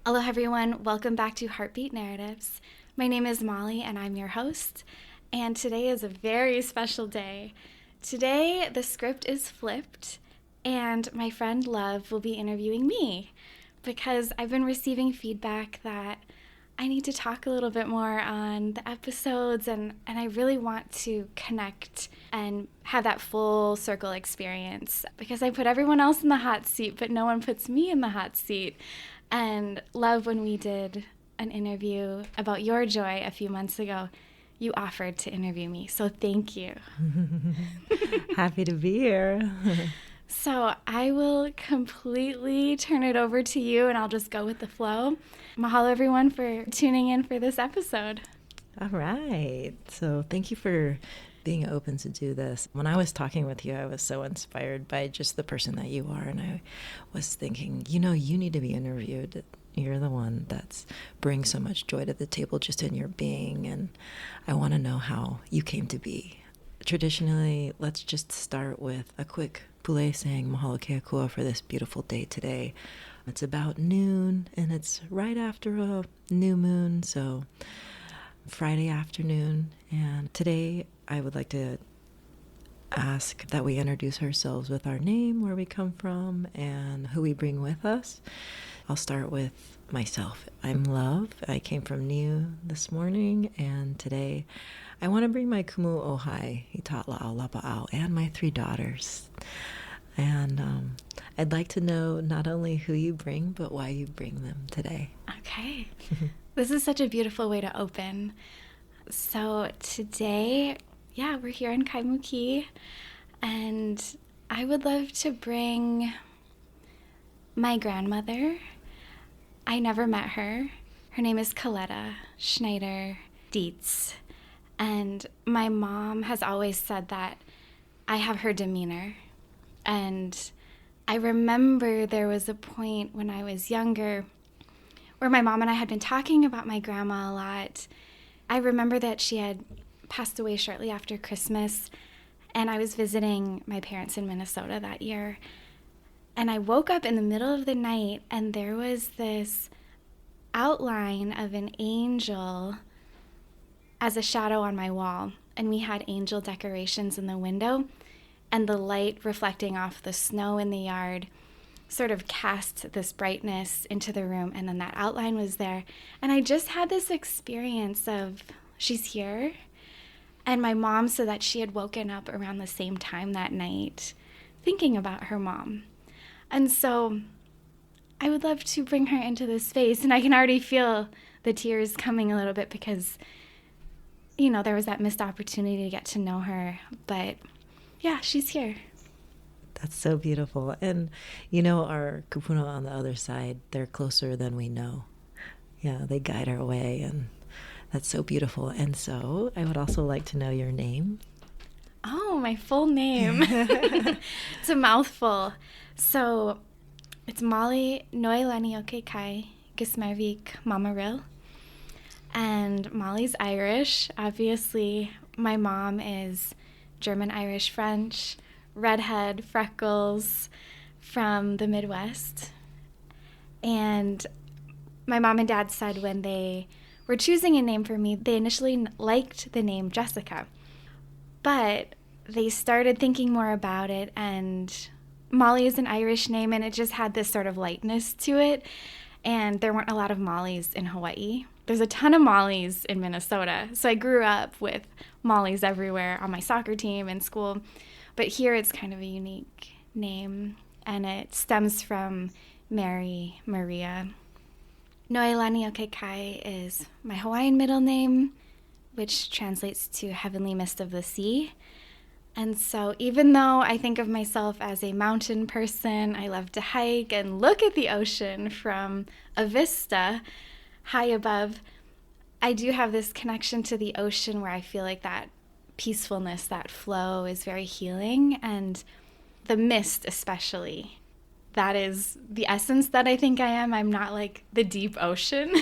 Aloha everyone, welcome back to Heartbeat Narratives. My name is Molly and I'm your host, and today is a very special day. Today the script is flipped and my friend Love will be interviewing me because I've been receiving feedback that I need to talk a little bit more on the episodes and I really want to connect and have that full circle experience because I put everyone else in the hot seat, but no one puts me in the hot seat. And Love, when we did an interview about your joy a few months ago, you offered to interview me. So thank you. Happy to be here. So I will completely turn it over to you and I'll just go with the flow. Mahalo everyone for tuning in for this episode. All right. So thank you for being open to do this. When I was talking with you, I was so inspired by just the person that you are. And I was thinking, you need to be interviewed. You're the one that's brings so much joy to the table just in your being. And I want to know how you came to be. Traditionally, let's just start with a quick pule saying mahalo ke akua for this beautiful day today. It's about noon and it's right after a new moon, so Friday afternoon. And today I would like to ask that we introduce ourselves with our name, where we come from, and who we bring with us. I'll start with myself. I'm Love. I came from Niu this morning, and today I want to bring my kumu ohai, hitatla lapa'au, and my 3 daughters. And I'd like to know not only who you bring, but why you bring them today. Okay. This is such a beautiful way to open. So today, we're here in Kaimuki, and I would love to bring my grandmother. I never met her. Her name is Coletta Schneider Dietz. And my mom has always said that I have her demeanor. And I remember there was a point when I was younger where my mom and I had been talking about my grandma a lot. I remember that she had passed away shortly after Christmas, and I was visiting my parents in Minnesota that year. And I woke up in the middle of the night, and there was this outline of an angel as a shadow on my wall. And we had angel decorations in the window, and the light reflecting off the snow in the yard sort of cast this brightness into the room, and then that outline was there. And I just had this experience of, she's here. And my mom said that she had woken up around the same time that night thinking about her mom. And so I would love to bring her into this space, and I can already feel the tears coming a little bit because, there was that missed opportunity to get to know her. But yeah, she's here. That's so beautiful. And, our kupuna on the other side, they're closer than we know. Yeah, they guide our way, and that's so beautiful. And so I would also like to know your name. Oh, my full name. It's a mouthful. So it's Molly Noelani Okekai Gismarvik Mamaril. And Molly's Irish. Obviously, my mom is German, Irish, French, redhead, freckles from the Midwest. And my mom and dad said when they were choosing a name for me, they initially liked the name Jessica. But they started thinking more about it, and Molly is an Irish name, and it just had this sort of lightness to it. And there weren't a lot of Mollys in Hawaii. There's a ton of Mollys in Minnesota. So I grew up with Mollys everywhere on my soccer team and school. But here it's kind of a unique name, and it stems from Mary Maria. Noelani Okekai is my Hawaiian middle name, which translates to Heavenly Mist of the Sea. And so even though I think of myself as a mountain person, I love to hike and look at the ocean from a vista high above, I do have this connection to the ocean where I feel like that peacefulness, that flow is very healing. And the mist especially, that is the essence that I think I am. I'm not like the deep ocean.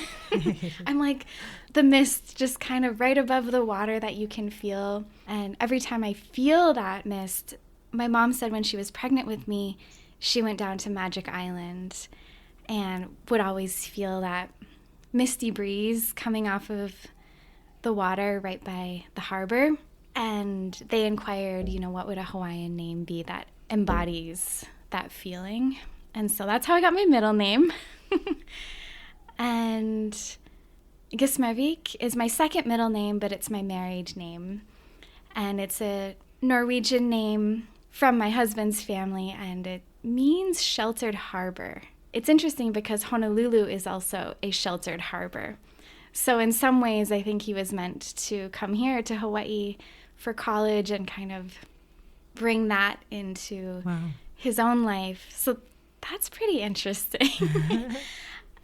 I'm like the mist just kind of right above the water that you can feel. And every time I feel that mist, my mom said when she was pregnant with me, she went down to Magic Island and would always feel that misty breeze coming off of the water right by the harbor. And they inquired, what would a Hawaiian name be that embodies that feeling? And so that's how I got my middle name. And Gismarvik is my second middle name, but it's my married name. And it's a Norwegian name from my husband's family, and it means sheltered harbor. It's interesting because Honolulu is also a sheltered harbor. So in some ways, I think he was meant to come here to Hawaii for college and kind of bring that into his own life. So that's pretty interesting.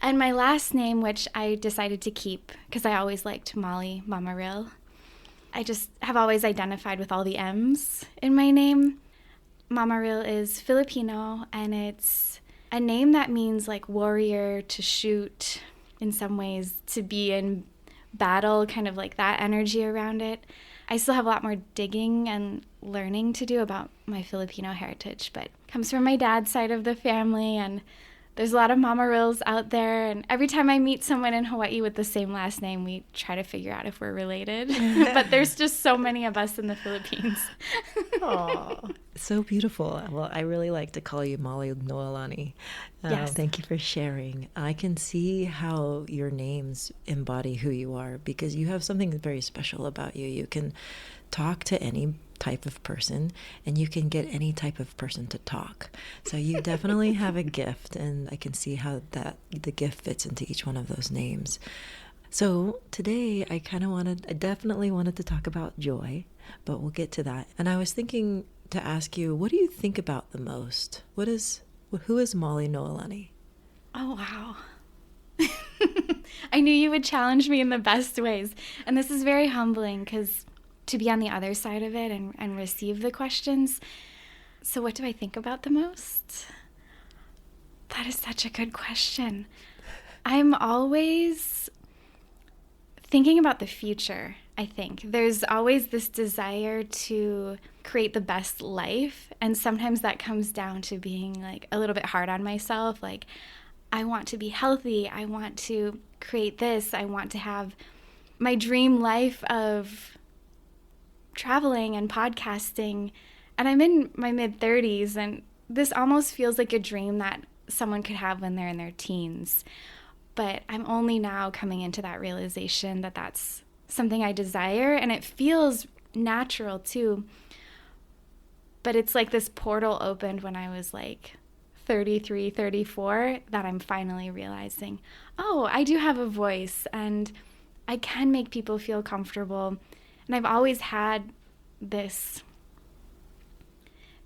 And my last name, which I decided to keep because I always liked Molly Mamaril. I just have always identified with all the M's in my name. Mamaril is Filipino, and it's a name that means like warrior, to shoot, in some ways, to be in battle, kind of like that energy around it. I still have a lot more digging and learning to do about my Filipino heritage, but it comes from my dad's side of the family, and there's a lot of Mamarils out there, and every time I meet someone in Hawaii with the same last name, we try to figure out if we're related. But there's just so many of us in the Philippines. Oh, so beautiful. Well, I really like to call you Molly Noelani. Yes. Thank you for sharing. I can see how your names embody who you are, because you have something very special about you. You can talk to any type of person, and you can get any type of person to talk. So you definitely have a gift, and I can see how the gift fits into each one of those names. So today I definitely wanted to talk about joy, but we'll get to that. And I was thinking to ask you, what do you think about the most? Who is Molly Noelani? Oh, wow. I knew you would challenge me in the best ways. And this is very humbling because to be on the other side of it and receive the questions. So what do I think about the most? That is such a good question. I'm always thinking about the future, I think. There's always this desire to create the best life, and sometimes that comes down to being like a little bit hard on myself. Like, I want to be healthy. I want to create this. I want to have my dream life of traveling and podcasting, and I'm in my mid-30s, and this almost feels like a dream that someone could have when they're in their teens. But I'm only now coming into that realization that that's something I desire, and it feels natural too. But it's like this portal opened when I was like 33, 34, that I'm finally realizing, oh, I do have a voice, and I can make people feel comfortable. And I've always had this,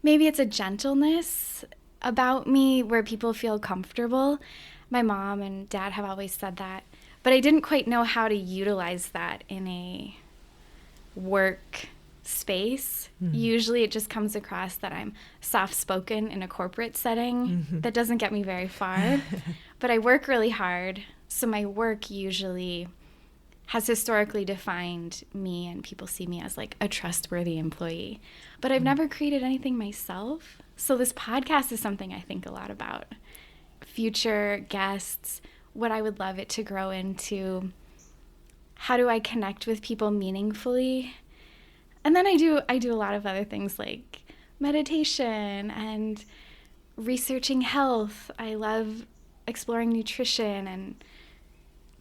maybe it's a gentleness about me where people feel comfortable. My mom and dad have always said that, but I didn't quite know how to utilize that in a work space. Mm-hmm. Usually it just comes across that I'm soft-spoken in a corporate setting. Mm-hmm. That doesn't get me very far, but I work really hard. So my work usually has historically defined me, and people see me as like a trustworthy employee. But I've never created anything myself. So this podcast is something I think a lot about. Future guests, what I would love it to grow into. How do I connect with people meaningfully? And then I do a lot of other things like meditation and researching health. I love exploring nutrition and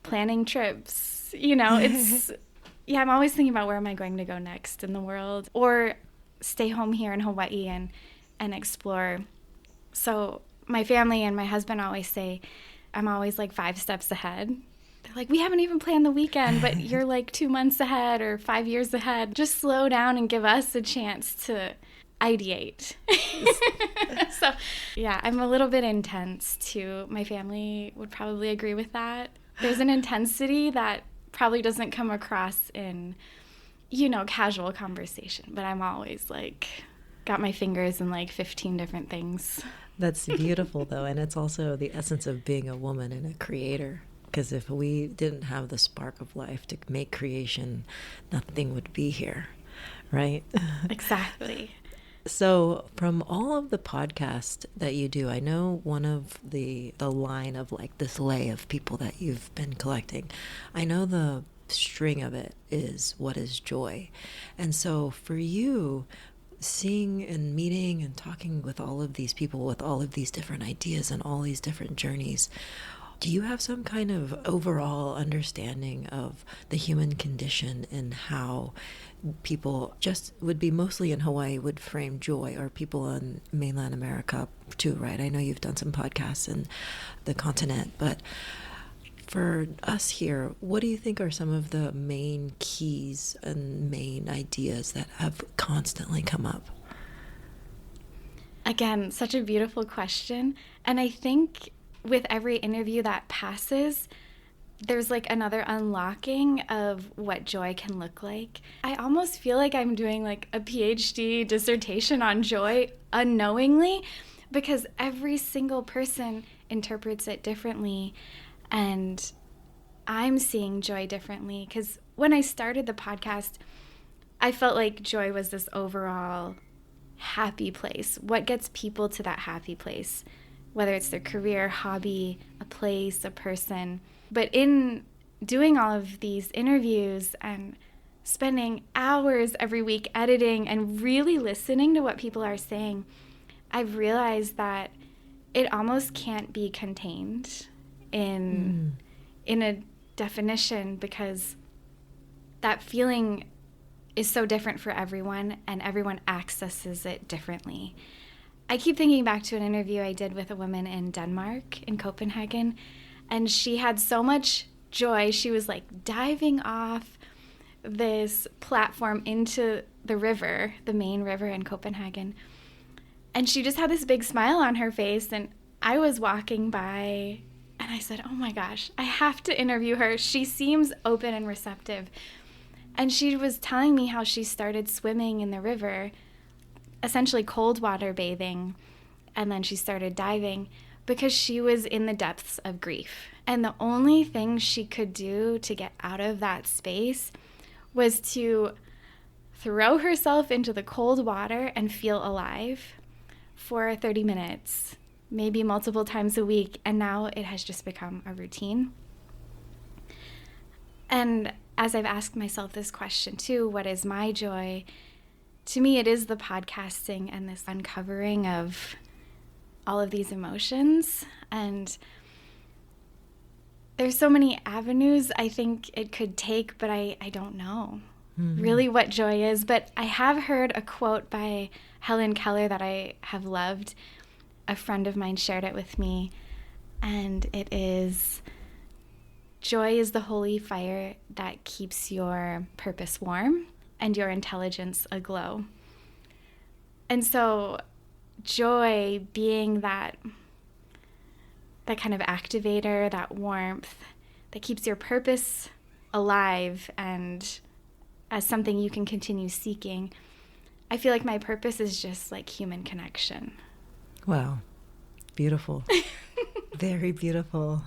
planning trips. It's, I'm always thinking about where am I going to go next in the world, or stay home here in Hawaii and explore. So my family and my husband always say I'm always like 5 steps ahead. They're like, we haven't even planned the weekend, but you're like 2 months ahead or 5 years ahead. Just slow down and give us a chance to ideate. So, yeah, I'm a little bit intense too. My family would probably agree with that. There's an intensity that probably doesn't come across in, casual conversation, but I'm always like, got my fingers in like 15 different things. That's beautiful though, and it's also the essence of being a woman and a creator. Because if we didn't have the spark of life to make creation, nothing would be here, right? Exactly. So from all of the podcasts that you do, I know one of the line of like this lay of people that you've been collecting, I know the string of it is what is joy. And so for you, seeing and meeting and talking with all of these people with all of these different ideas and all these different journeys, do you have some kind of overall understanding of the human condition and how people just would be mostly in Hawaii would frame joy, or people in mainland America too, right? I know you've done some podcasts in the continent, but for us here, what do you think are some of the main keys and main ideas that have constantly come up? Again, such a beautiful question. And I think with every interview that passes, there's like another unlocking of what joy can look like. I almost feel like I'm doing like a PhD dissertation on joy unknowingly, because every single person interprets it differently. And I'm seeing joy differently, because when I started the podcast, I felt like joy was this overall happy place. What gets people to that happy place? Whether it's their career, hobby, a place, a person. But in doing all of these interviews and spending hours every week editing and really listening to what people are saying, I've realized that it almost can't be contained in a definition, because that feeling is so different for everyone and everyone accesses it differently. I keep thinking back to an interview I did with a woman in Denmark, in Copenhagen, and she had so much joy. She was like diving off this platform into the river, the main river in Copenhagen. And she just had this big smile on her face, and I was walking by and I said, oh my gosh, I have to interview her. She seems open and receptive. And she was telling me how she started swimming in the river, essentially cold water bathing, and then she started diving because she was in the depths of grief. And the only thing she could do to get out of that space was to throw herself into the cold water and feel alive for 30 minutes, maybe multiple times a week, and now it has just become a routine. And as I've asked myself this question too, what is my joy? To me, it is the podcasting and this uncovering of all of these emotions. And there's so many avenues I think it could take, but I don't know really what joy is. But I have heard a quote by Helen Keller that I have loved. A friend of mine shared it with me, and it is, joy is the holy fire that keeps your purpose warm and your intelligence aglow. And so joy being that kind of activator, that warmth that keeps your purpose alive and as something you can continue seeking. I feel like my purpose is just like human connection. Wow. Beautiful. Very beautiful.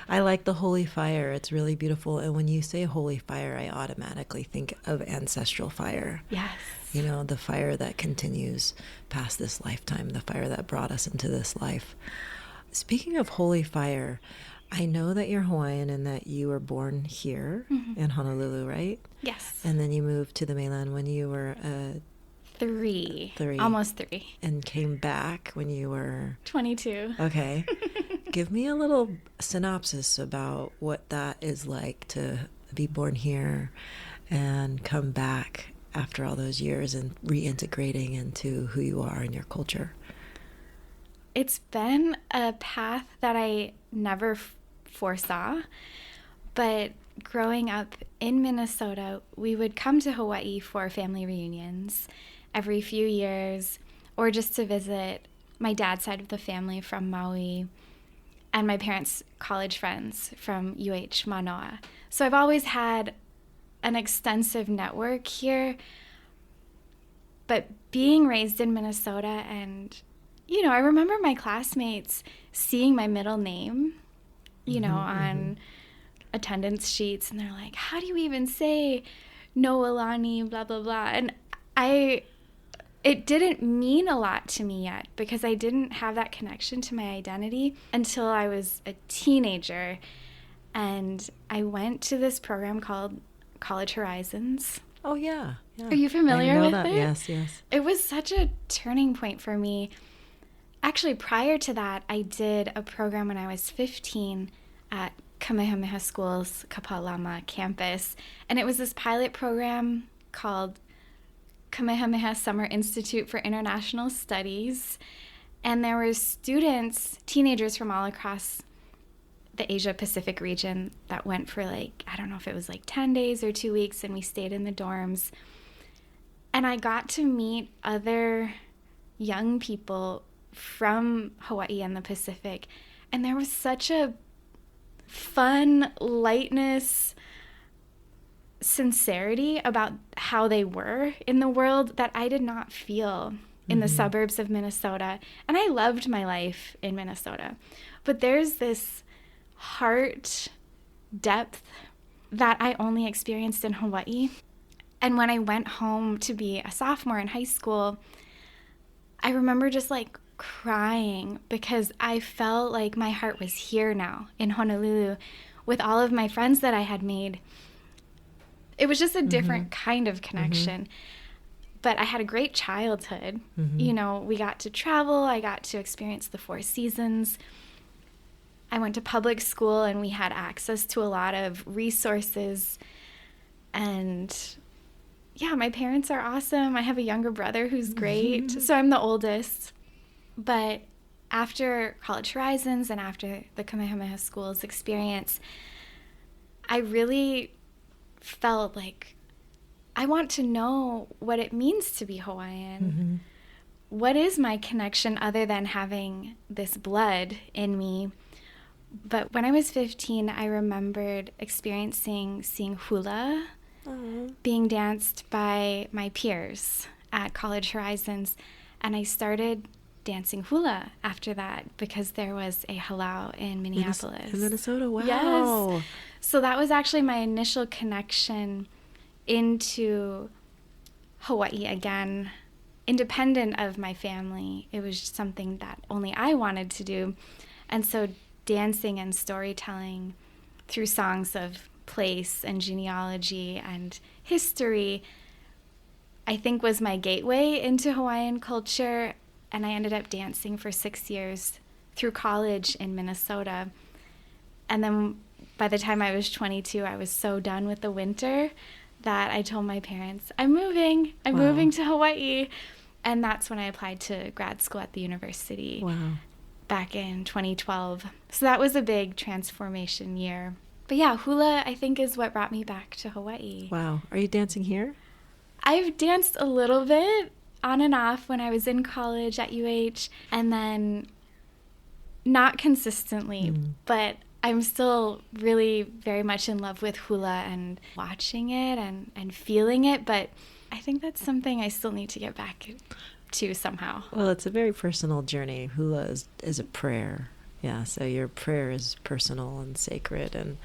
I like the holy fire. It's really beautiful. And when you say holy fire, I automatically think of ancestral fire. Yes. You know, the fire that continues past this lifetime, the fire that brought us into this life. Speaking of holy fire, I know that you're Hawaiian and that you were born here in Honolulu, right? Yes. And then you moved to the mainland when you were Three. Almost 3. And came back when you were 22. Okay. Give me a little synopsis about what that is like to be born here and come back after all those years and reintegrating into who you are and your culture. It's been a path that I never foresaw, but growing up in Minnesota, we would come to Hawaii for family reunions every few years, or just to visit my dad's side of the family from Maui and my parents' college friends from UH Manoa. So I've always had an extensive network here, but being raised in Minnesota, and you know, I remember my classmates seeing my middle name, you know, on attendance sheets, and they're like, how do you even say Noelani, blah, blah, blah. And I it didn't mean a lot to me yet because I didn't have that connection to my identity until I was a teenager. And I went to this program called College Horizons. Oh, yeah. Are you familiar with it? Yes, yes. It was such a turning point for me. Actually, prior to that, I did a program when I was 15 at Kamehameha School's Kapalama campus. And it was this pilot program called Kamehameha Summer Institute for International Studies. And there were students, teenagers from all across the Asia Pacific region that went for like, I don't know if it was like 10 days or 2 weeks, and we stayed in the dorms. And I got to meet other young people from Hawaii and the Pacific. And there was such a fun lightness, sincerity about how they were in the world that I did not feel in the suburbs of Minnesota. And I loved my life in Minnesota. But there's this heart depth that I only experienced in Hawaii. And when I went home to be a sophomore in high school, I remember just like crying because I felt like my heart was here now in Honolulu with all of my friends that I had made. It was just a different kind of connection. But I had a great childhood. You know, we got to travel. I got to experience the Four Seasons. I went to public school and we had access to a lot of resources. And yeah, my parents are awesome. I have a younger brother who's great. So I'm the oldest. But after College Horizons and after the Kamehameha School's experience, I really felt like I want to know what it means to be Hawaiian. What is my connection other than having this blood in me? But when I was 15, I remembered seeing Hula being danced by my peers at College Horizons. And I started dancing hula after that because there was a halau in Minneapolis. In Minnesota, wow. Yes. So that was actually my initial connection into Hawaii again, independent of my family. It was just something that only I wanted to do. And so dancing and storytelling through songs of place and genealogy and history, I think was my gateway into Hawaiian culture. And I ended up dancing for 6 years through college in Minnesota. And then by the time I was 22, I was so done with the winter that I told my parents, I'm moving to Hawaii. And that's when I applied to grad school at the university back in 2012. So that was a big transformation year. But yeah, hula, I think, is what brought me back to Hawaii. Wow. Are you dancing here? I've danced a little bit on and off when I was in college at UH, and then not consistently, but I'm still really very much in love with hula and watching it and feeling it, but I think that's something I still need to get back to somehow. Well, it's a very personal journey. Hula is a prayer. Yeah, so your prayer is personal and sacred, and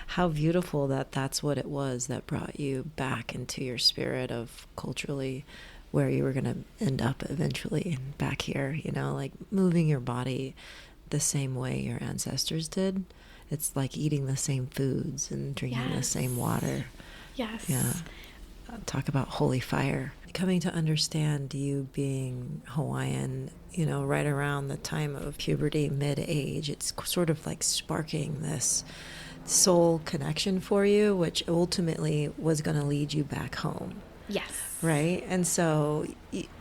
how beautiful that that's what it was that brought you back into your spirit of culturally where you were going to end up eventually back here, you know, like moving your body the same way your ancestors did. It's like eating the same foods and drinking the same water. Yes. Yeah. Talk about holy fire. Coming to understand you being Hawaiian, you know, right around the time of puberty, mid-age, it's sort of like sparking this soul connection for you, which ultimately was going to lead you back home. Yes. Right? And so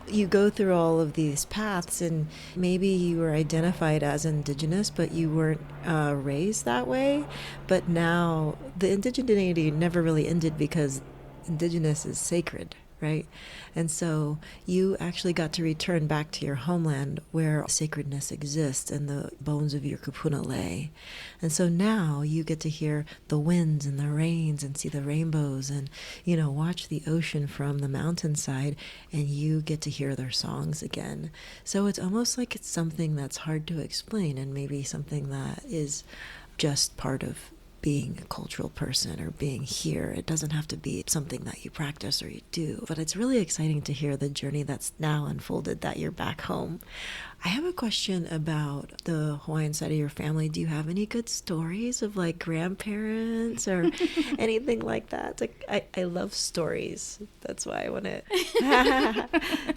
you go through all of these paths, and maybe you were identified as indigenous, but you weren't raised that way. But now the indigeneity never really ended because indigenous is sacred, right? And so you actually got to return back to your homeland where sacredness exists and the bones of your kupuna lay. And so now you get to hear the winds and the rains and see the rainbows and, you know, watch the ocean from the mountainside, and you get to hear their songs again. So it's almost like it's something that's hard to explain, and maybe something that is just part of being a cultural person or being here. It doesn't have to be something that you practice or you do. But it's really exciting to hear the journey that's now unfolded, that you're back home. I have a question about the Hawaiian side of your family. Do you have any good stories of like grandparents or anything like that? It's like, I love stories. That's why I want to.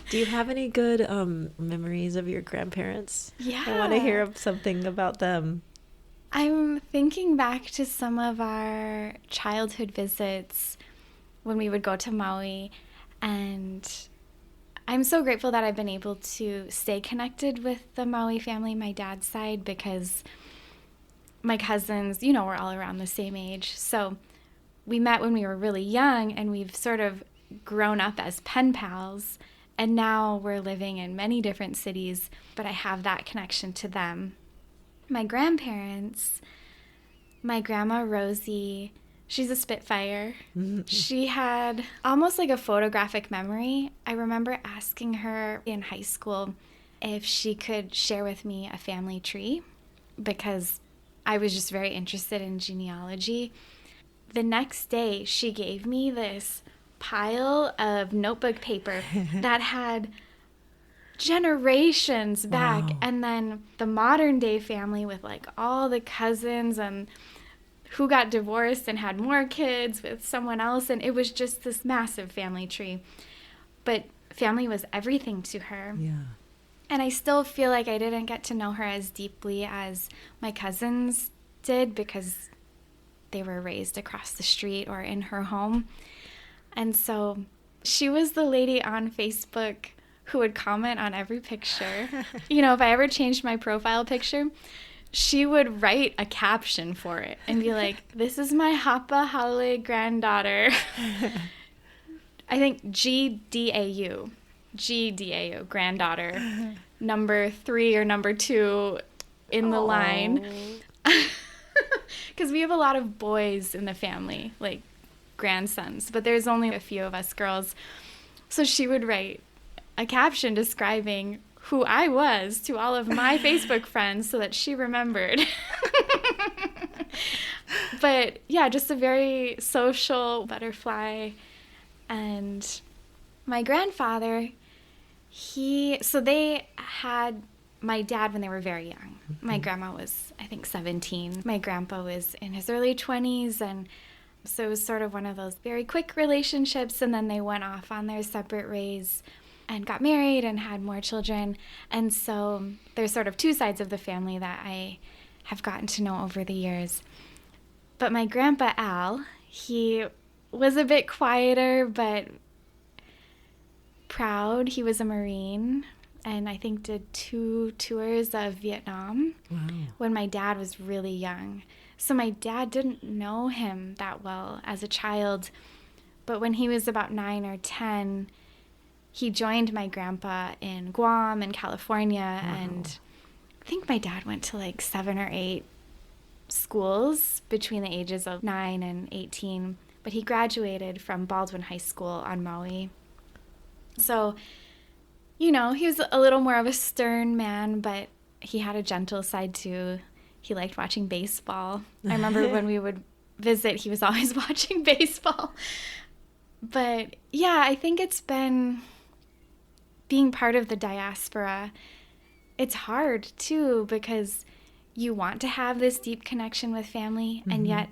Do you have any good memories of your grandparents? Yeah. I want to hear something about them. I'm thinking back to some of our childhood visits when we would go to Maui, and I'm so grateful that I've been able to stay connected with the Maui family, my dad's side, because my cousins, you know, we're all around the same age. So we met when we were really young, and we've sort of grown up as pen pals, and now we're living in many different cities, but I have that connection to them. My grandparents, my grandma Rosie, she's a Spitfire. She had almost like a photographic memory. I remember asking her in high school if she could share with me a family tree because I was just very interested in genealogy. The next day, she gave me this pile of notebook paper that had generations back. Wow. And then the modern day family with like all the cousins and who got divorced and had more kids with someone else, and it was just this massive family tree. But family was everything to her. Yeah. And I still feel like I didn't get to know her as deeply as my cousins did because they were raised across the street or in her home. And so she was the lady on Facebook who would comment on every picture. You know, if I ever changed my profile picture, she would write a caption for it and be like, this is my Hapa Haole granddaughter. I think GDAU, granddaughter, number 3 or number 2 in the line. Because we have a lot of boys in the family, like grandsons, but there's only a few of us girls. So she would write a caption describing who I was to all of my Facebook friends so that she remembered. But yeah, just a very social butterfly. And my grandfather, they had my dad when they were very young. My grandma was, I think, 17. My grandpa was in his early 20s, and so it was sort of one of those very quick relationships, and then they went off on their separate ways and got married and had more children. And so there's sort of 2 sides of the family that I have gotten to know over the years. But my grandpa Al, he was a bit quieter but proud. He was a Marine and I think did 2 tours of Vietnam. Wow. When my dad was really young. So my dad didn't know him that well as a child, but when he was about 9 or 10, he joined my grandpa in Guam and California. Wow. And I think my dad went to like 7 or 8 schools between the ages of 9 and 18, but he graduated from Baldwin High School on Maui. So, you know, he was a little more of a stern man, but he had a gentle side too. He liked watching baseball. I remember when we would visit, he was always watching baseball. But yeah, I think it's been being part of the diaspora. It's hard too because you want to have this deep connection with family, and yet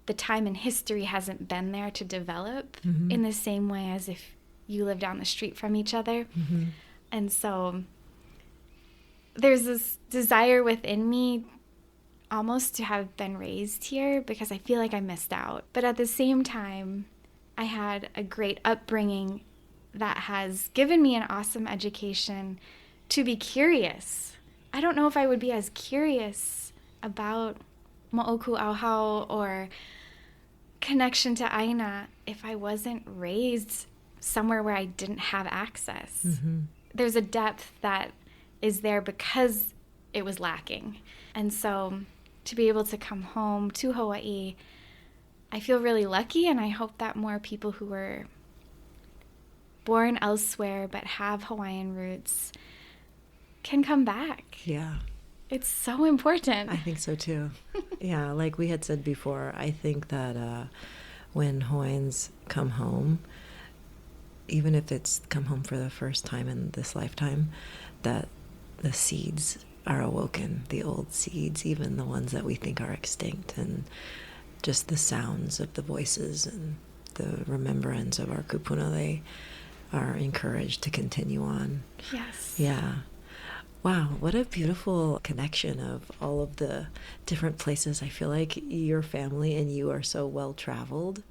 the time in history hasn't been there to develop in the same way as if you live down the street from each other. And so there's this desire within me almost to have been raised here because I feel like I missed out. But at the same time, I had a great upbringing that has given me an awesome education to be curious. I don't know if I would be as curious about mo'oku auhau or connection to Aina if I wasn't raised somewhere where I didn't have access. There's a depth that is there because it was lacking. And so to be able to come home to Hawaii, I feel really lucky, and I hope that more people who were born elsewhere but have Hawaiian roots can come back. Yeah. It's so important. I think so too. Yeah, like we had said before, I think that when Hawaiians come home, even if it's come home for the first time in this lifetime, that the seeds are awoken, the old seeds, even the ones that we think are extinct, and just the sounds of the voices and the remembrance of our kupuna, they are encouraged to continue on. Yes. Yeah. Wow, what a beautiful connection of all of the different places. I feel like your family and you are so well traveled.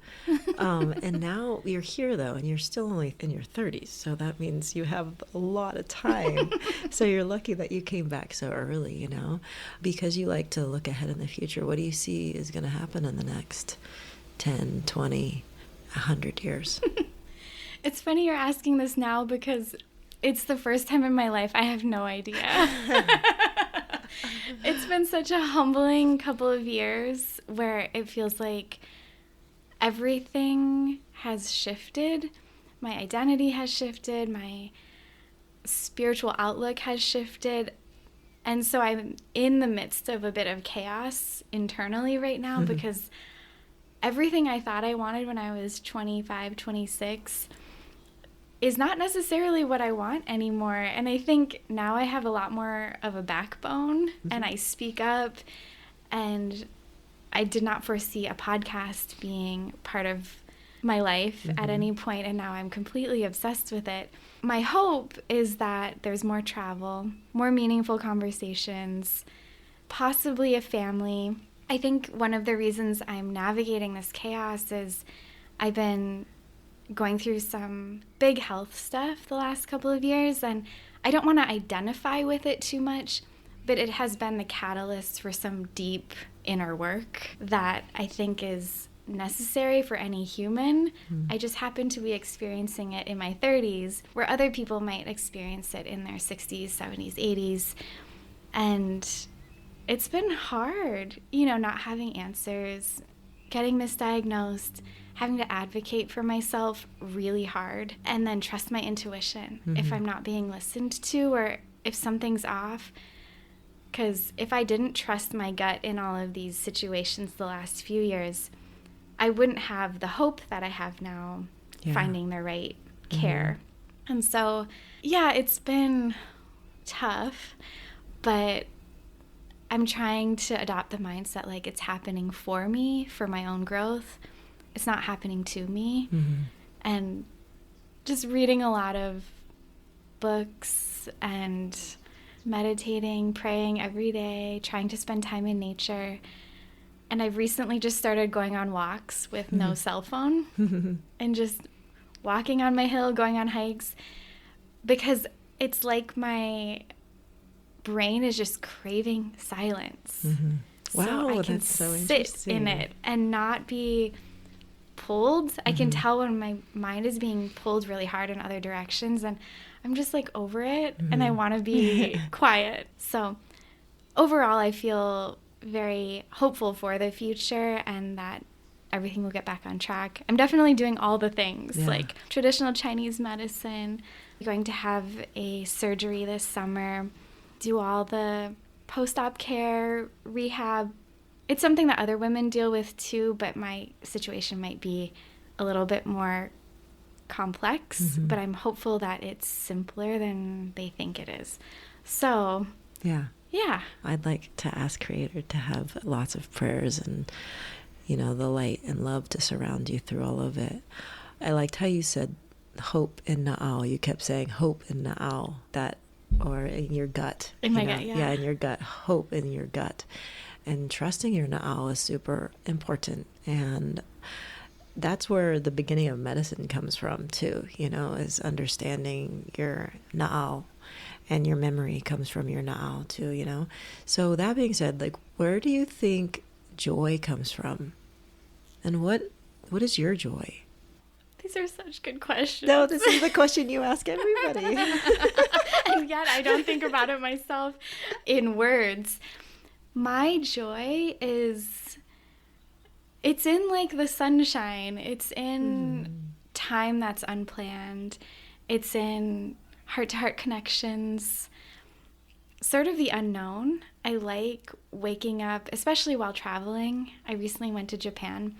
And now you're here, though, and you're still only in your 30s. So that means you have a lot of time. So you're lucky that you came back so early, you know, because you like to look ahead in the future. What do you see is going to happen in the next 10, 20, 100 years? It's funny you're asking this now because it's the first time in my life I have no idea. It's been such a humbling couple of years where it feels like everything has shifted. My identity has shifted. My spiritual outlook has shifted. And so I'm in the midst of a bit of chaos internally right now because everything I thought I wanted when I was 25, 26 is not necessarily what I want anymore. And I think now I have a lot more of a backbone and I speak up, and I did not foresee a podcast being part of my life at any point, and now I'm completely obsessed with it. My hope is that there's more travel, more meaningful conversations, possibly a family. I think one of the reasons I'm navigating this chaos is I've been going through some big health stuff the last couple of years, and I don't want to identify with it too much, but it has been the catalyst for some deep inner work that I think is necessary for any human. I just happen to be experiencing it in my 30s, where other people might experience it in their 60s, 70s, 80s. And it's been hard, you know, not having answers, getting misdiagnosed, having to advocate for myself really hard, and then trust my intuition if I'm not being listened to or if something's off. Because if I didn't trust my gut in all of these situations the last few years, I wouldn't have the hope that I have now, finding the right care. And so, yeah, it's been tough, but I'm trying to adopt the mindset like it's happening for me, for my own growth. It's not happening to me. And just reading a lot of books and meditating, praying every day, trying to spend time in nature. And I've recently just started going on walks with no cell phone and just walking on my hill, going on hikes, because it's like my brain is just craving silence. Wow, so I can that's so sit interesting. in it and not be pulled. I can tell when my mind is being pulled really hard in other directions, and I'm just like over it, and I want to be quiet. So overall, I feel very hopeful for the future and that everything will get back on track. I'm definitely doing all the things, like traditional Chinese medicine, going to have a surgery this summer, do all the post-op care, rehab. It's something that other women deal with too, but my situation might be a little bit more complex, but I'm hopeful that it's simpler than they think it is. So, yeah. I'd like to ask Creator to have lots of prayers and, you know, the light and love to surround you through all of it. I liked how you said hope in Na'au. You kept saying hope in Na'au, that, or in your gut. In my gut, Yeah, in your gut, hope in your gut. And trusting your Na'au is super important. And that's where the beginning of medicine comes from too, you know, is understanding your Na'au. And your memory comes from your Na'au too, you know. So that being said, like, where do you think joy comes from? And what is your joy? These are such good questions. No, this is the question you ask everybody. And yet I don't think about it myself in words. My joy is, it's in like the sunshine. It's in time that's unplanned. It's in heart-to-heart connections, sort of the unknown. I like waking up, especially while traveling. I recently went to Japan.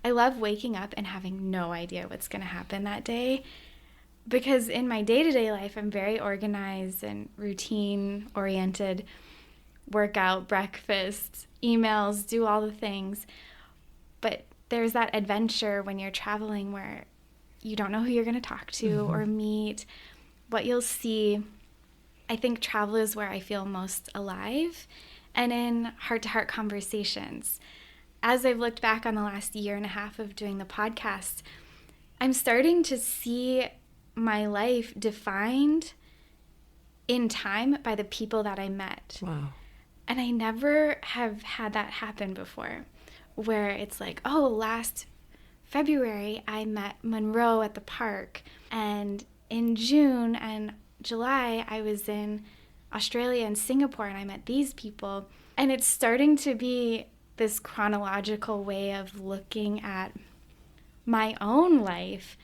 I love waking up and having no idea what's going to happen that day, because in my day-to-day life, I'm very organized and routine-oriented. Workout, breakfast, emails, do all the things. But there's that adventure when you're traveling where you don't know who you're going to talk to or meet, what you'll see. I think travel is where I feel most alive and in heart-to-heart conversations. As I've looked back on the last year and a half of doing the podcast, I'm starting to see my life defined in time by the people that I met. Wow. And I never have had that happen before, where it's like, oh, last February I met Monroe at the park, and in June and July I was in Australia and Singapore and I met these people. And it's starting to be this chronological way of looking at my own life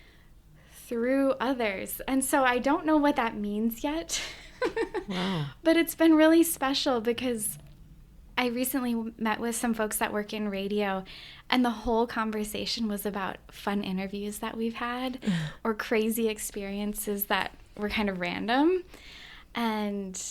through others. And so I don't know what that means yet. Wow. But it's been really special because I recently met with some folks that work in radio, and the whole conversation was about fun interviews that we've had or crazy experiences that were kind of random. And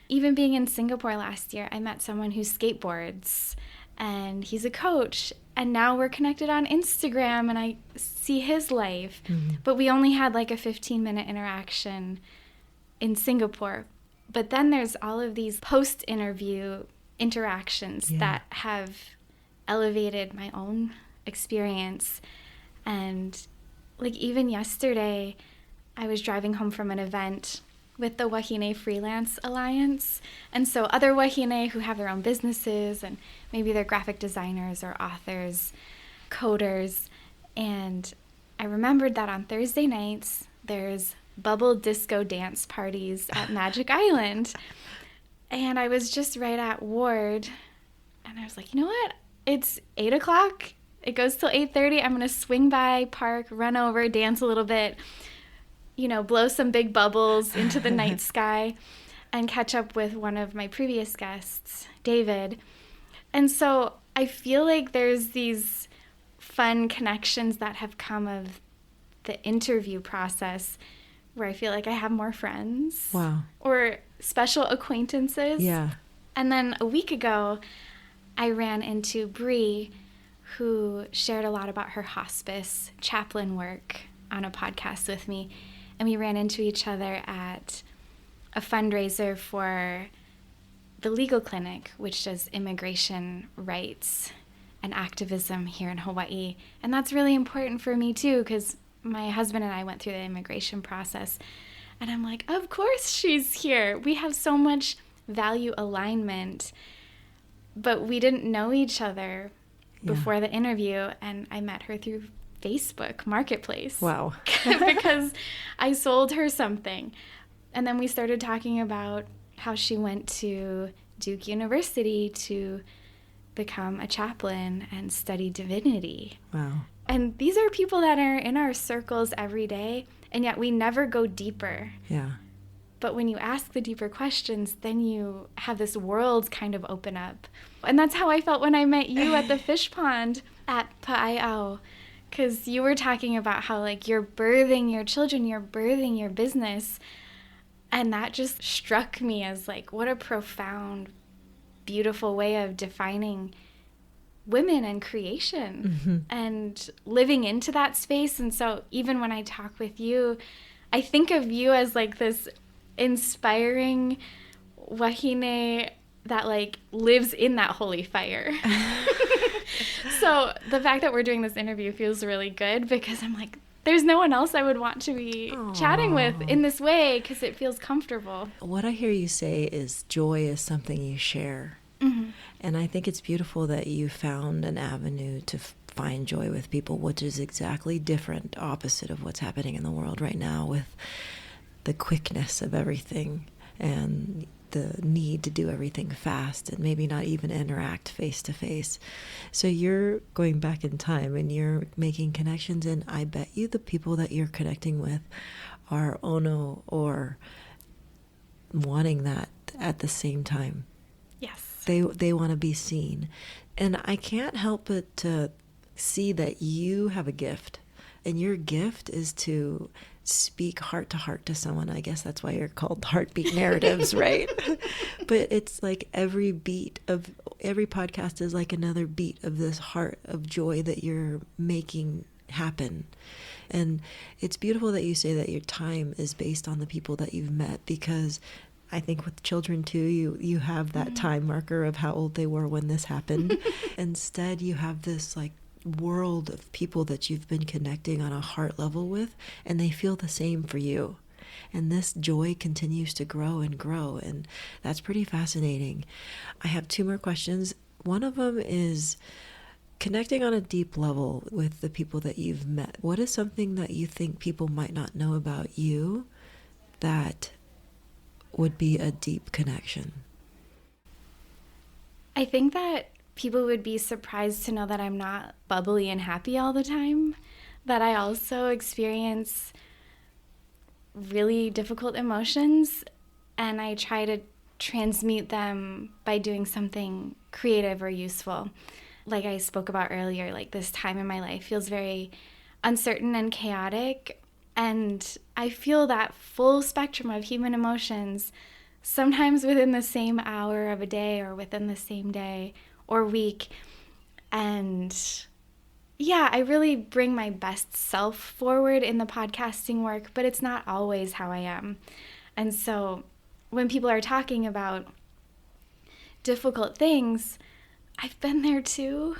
even being in Singapore last year, I met someone who skateboards, and he's a coach, and now we're connected on Instagram and I see his life. But we only had like a 15-minute interaction in Singapore. But then there's all of these post-interview interactions that have elevated my own experience. And like even yesterday, I was driving home from an event with the Wahine Freelance Alliance. And so other Wahine who have their own businesses, and maybe they're graphic designers or authors, coders. And I remembered that on Thursday nights, there's bubble disco dance parties at Magic Island. And I was just right at Ward, and I was like, you know what? It's 8 o'clock. It goes till 8:30. I'm going to swing by, park, run over, dance a little bit, you know, blow some big bubbles into the night sky, and catch up with one of my previous guests, David. And so I feel like there's these fun connections that have come of the interview process, where I feel like I have more friends. Wow. Or special acquaintances. Yeah. And then a week ago, I ran into Bree, who shared a lot about her hospice chaplain work on a podcast with me. And we ran into each other at a fundraiser for the legal clinic, which does immigration rights and activism here in Hawaii. And that's really important for me too, because my husband and I went through the immigration process, and I'm like, of course she's here. We have so much value alignment, but we didn't know each other before the interview, and I met her through Facebook Marketplace. Wow. Because I sold her something. And then we started talking about how she went to Duke University to become a chaplain and study divinity. Wow. And these are people that are in our circles every day, and yet we never go deeper. Yeah. But when you ask the deeper questions, then you have this world kind of open up. And that's how I felt when I met you at the fish pond at Pa'ai'au, because you were talking about how, like, you're birthing your children, you're birthing your business. And that just struck me as, like, what a profound, beautiful way of defining women and creation and living into that space. And so even when I talk with you, I think of you as like this inspiring wahine that like lives in that holy fire. So the fact that we're doing this interview feels really good, because I'm like, there's no one else I would want to be chatting with in this way, because it feels comfortable. What I hear you say is joy is something you share. And I think it's beautiful that you found an avenue to find joy with people, which is exactly different, opposite of what's happening in the world right now with the quickness of everything and the need to do everything fast and maybe not even interact face to face. So you're going back in time and you're making connections, and I bet you the people that you're connecting with are ono or wanting that at the same time. Yes. They want to be seen. And I can't help but to see that you have a gift. And your gift is to speak heart to heart to someone. I guess that's why you're called Heartbeat Narratives, right? But it's like every podcast is like another beat of this heart of joy that you're making happen. And it's beautiful that you say that your time is based on the people that you've met, because I think with children too, you have that time marker of how old they were when this happened. Instead, you have this like world of people that you've been connecting on a heart level with, and they feel the same for you. And this joy continues to grow and grow, and that's pretty fascinating. I have 2 more questions. One of them is connecting on a deep level with the people that you've met. What is something that you think people might not know about you that would be a deep connection? I think that people would be surprised to know that I'm not bubbly and happy all the time, that I also experience really difficult emotions, and I try to transmute them by doing something creative or useful. Like I spoke about earlier, like this time in my life feels very uncertain and chaotic, and I feel that full spectrum of human emotions, sometimes within the same hour of a day or within the same day or week. And yeah, I really bring my best self forward in the podcasting work, but it's not always how I am. And so when people are talking about difficult things, I've been there too,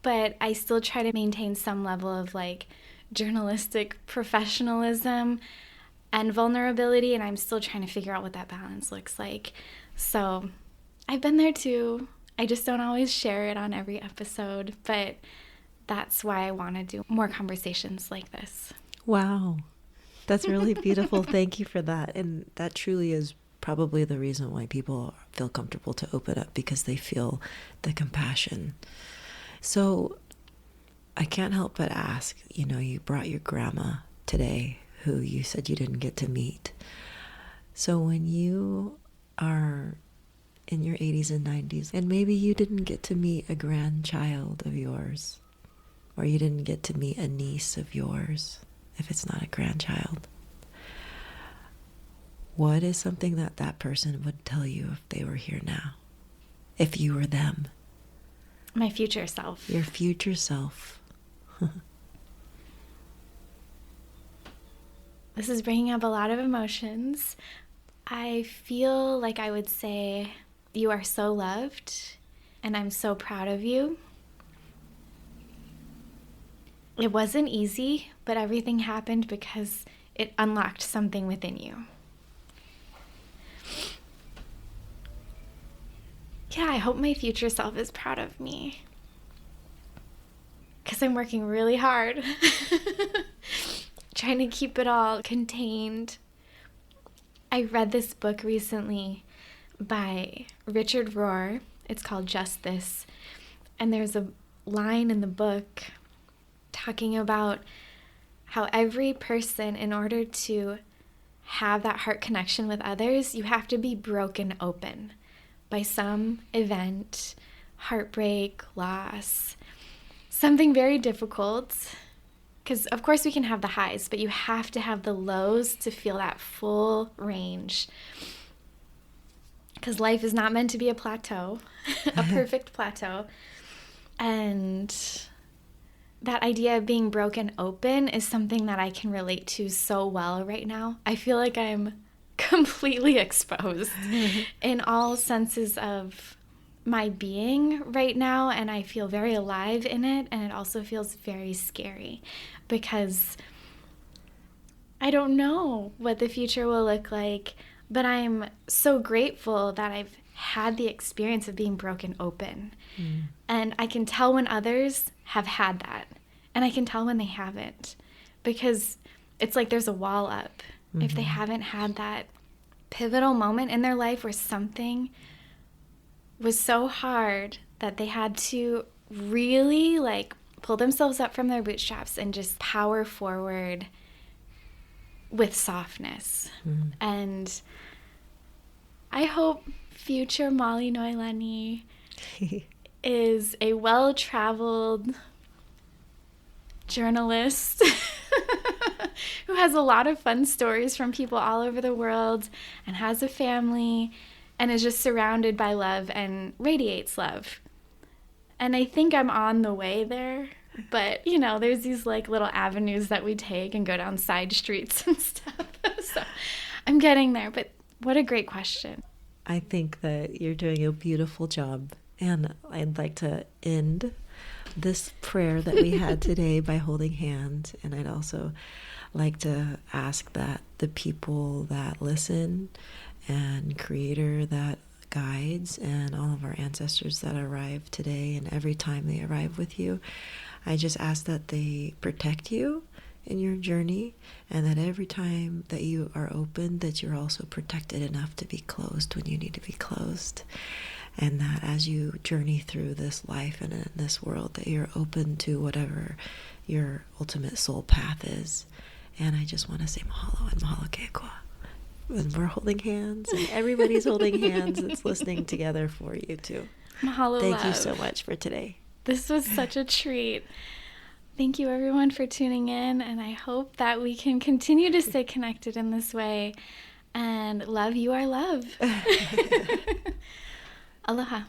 but I still try to maintain some level of like journalistic professionalism and vulnerability, and I'm still trying to figure out what that balance looks like. So I've been there too. I just don't always share it on every episode, but that's why I want to do more conversations like this. Wow. That's really beautiful. Thank you for that. And that truly is probably the reason why people feel comfortable to open up, because they feel the compassion. So I can't help but ask, you brought your grandma today, who you said you didn't get to meet. So when you are in your 80s and 90s, and maybe you didn't get to meet a grandchild of yours, or you didn't get to meet a niece of yours, if it's not a grandchild, what is something that that person would tell you if they were here now? If you were them? My future self. Your future self. This is bringing up a lot of emotions. I feel like I would say, you are so loved, and I'm so proud of you. It wasn't easy, but everything happened because it unlocked something within you. Yeah, I hope my future self is proud of me, because I'm working really hard, trying to keep it all contained. I read this book recently by Richard Rohr. It's called Just This. And there's a line in the book talking about how every person, in order to have that heart connection with others, you have to be broken open by some event, heartbreak, loss, something very difficult. Because of course we can have the highs, but you have to have the lows to feel that full range. Because life is not meant to be a plateau, a perfect plateau. And that idea of being broken open is something that I can relate to so well right now. I feel like I'm completely exposed in all senses of my being right now, and I feel very alive in it, and it also feels very scary because I don't know what the future will look like, but I'm so grateful that I've had the experience of being broken open. And I can tell when others have had that, and I can tell when they haven't, because it's like there's a wall up. If they haven't had that pivotal moment in their life where something was so hard that they had to really like pull themselves up from their bootstraps and just power forward with softness. And I hope future Molly Noelani is a well-traveled journalist who has a lot of fun stories from people all over the world and has a family and is just surrounded by love and radiates love. And I think I'm on the way there, but there's these like little avenues that we take and go down side streets and stuff. So I'm getting there, but what a great question. I think that you're doing a beautiful job, and I'd like to end this prayer that we had today by holding hands, and I'd also like to ask that the people that listen and Creator that guides and all of our ancestors that arrive today and every time they arrive with you, I just ask that they protect you in your journey, and that every time that you are open, that you're also protected enough to be closed when you need to be closed. And that as you journey through this life and in this world, that you're open to whatever your ultimate soul path is. And I just want to say mahalo and mahalo keikoa. And we're holding hands, and everybody's holding hands that's listening together for you too. Mahalo, Thank love. you so much for today. This was such a treat. Thank you everyone for tuning in, and I hope that we can continue to stay connected in this way. And love, you are love. Aloha.